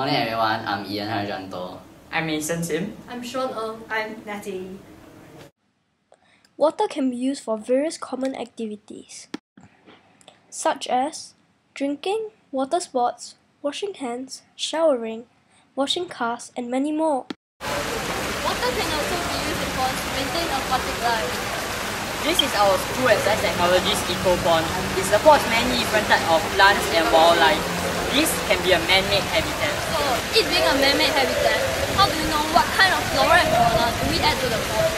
morning everyone, I'm Ian Harjanto. I'm Mason Sim. I'm Sean Ng. I'm Natty. Water can be used for various common activities, such as drinking, water sports, washing hands, showering, washing cars, and many more. Water can also be used in ponds to maintain aquatic life. This is our school and science technologies eco pond. It supports many different types of plants and wildlife. This can be a man-made habitat. So, it being a man-made habitat, how do you know what kind of flora and fauna do we add to the pond?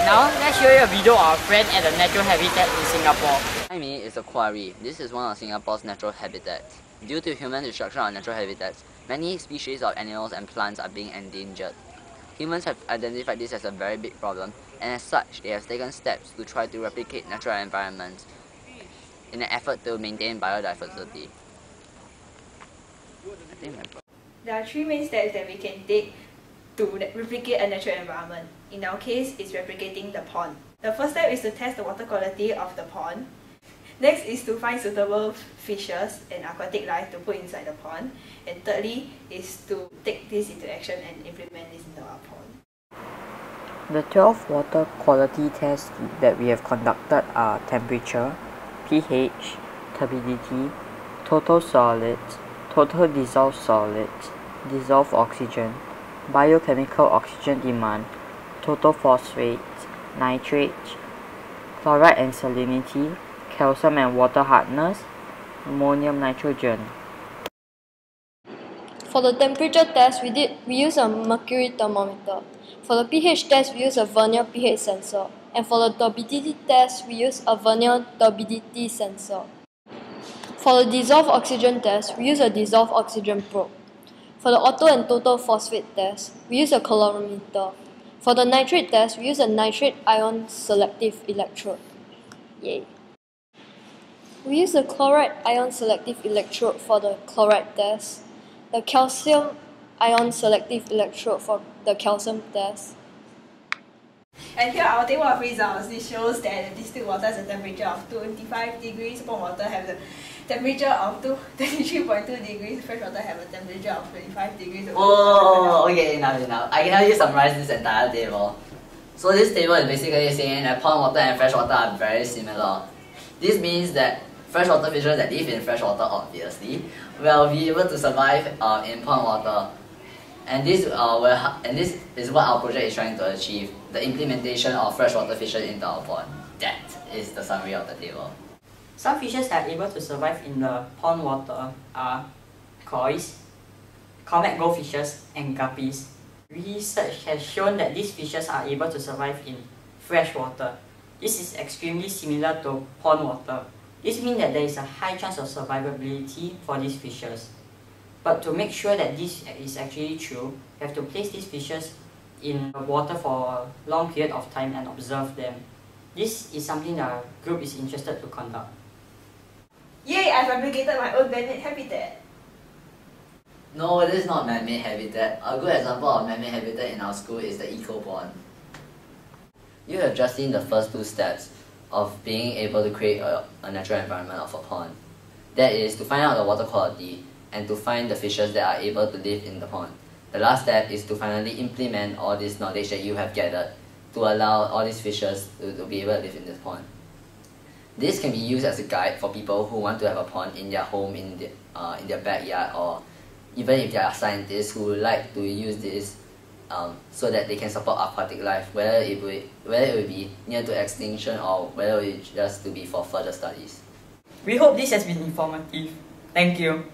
Now, let's show you a video of our friend at the natural habitat in Singapore. Behind me is a quarry. This is one of Singapore's natural habitats. Due to human destruction of natural habitats, many species of animals and plants are being endangered. Humans have identified this as a very big problem, and as such, they have taken steps to try to replicate natural environments in an effort to maintain biodiversity. There are three main steps that we can take to replicate a natural environment. In our case, it's replicating the pond. The first step is to test the water quality of the pond. Next is to find suitable fishes and aquatic life to put inside the pond. And thirdly is to take this into action and implement this into our pond. The 12 water quality tests that we have conducted are temperature, pH, turbidity, total solids, total dissolved solids, dissolved oxygen, biochemical oxygen demand, total phosphates, nitrates, chloride and salinity, calcium and water hardness, ammonium nitrogen. For the temperature test, we use a mercury thermometer. For the pH test, we use a vernier pH sensor. And for the turbidity test, we use a vernier turbidity sensor. For the dissolved oxygen test, we use a dissolved oxygen probe. For the auto and total phosphate test, we use a calorimeter. For the nitrate test, we use a nitrate ion selective electrode. Yay! We use the chloride ion selective electrode for the chloride test, the calcium ion selective electrode for the calcium test. And here are our table of results. This shows that the distilled water has a temperature of 25 degrees, pond water has a temperature of 23.2 degrees, fresh water have a temperature of 25 degrees. Oh, okay, enough. I can help you summarize this entire table. So this table is basically saying that pond water and fresh water are very similar. This means that freshwater fishes that live in freshwater, obviously, will be able to survive in pond water. And this is what our project is trying to achieve, the implementation of freshwater fishes into our pond. That is the summary of the table. Some fishes that are able to survive in the pond water are koi's, comet goldfishes, and guppies. Research has shown that these fishes are able to survive in fresh water. This is extremely similar to pond water. This means that there is a high chance of survivability for these fishes. But to make sure that this is actually true, you have to place these fishes in the water for a long period of time and observe them. This is something that our group is interested to conduct. Yay! I've replicated my own man-made habitat. No, this is not man-made habitat. A good example of man-made habitat in our school is the eco pond. You have just seen the first two steps of being able to create a natural environment of a pond. That is to find out the water quality and to find the fishes that are able to live in the pond. The last step is to finally implement all this knowledge that you have gathered to allow all these fishes to be able to live in this pond. This can be used as a guide for people who want to have a pond in their home, in their backyard, or even if they are scientists who would like to use this so that they can support aquatic life, whether it will be near to extinction or whether it just to be for further studies. We hope this has been informative. Thank you.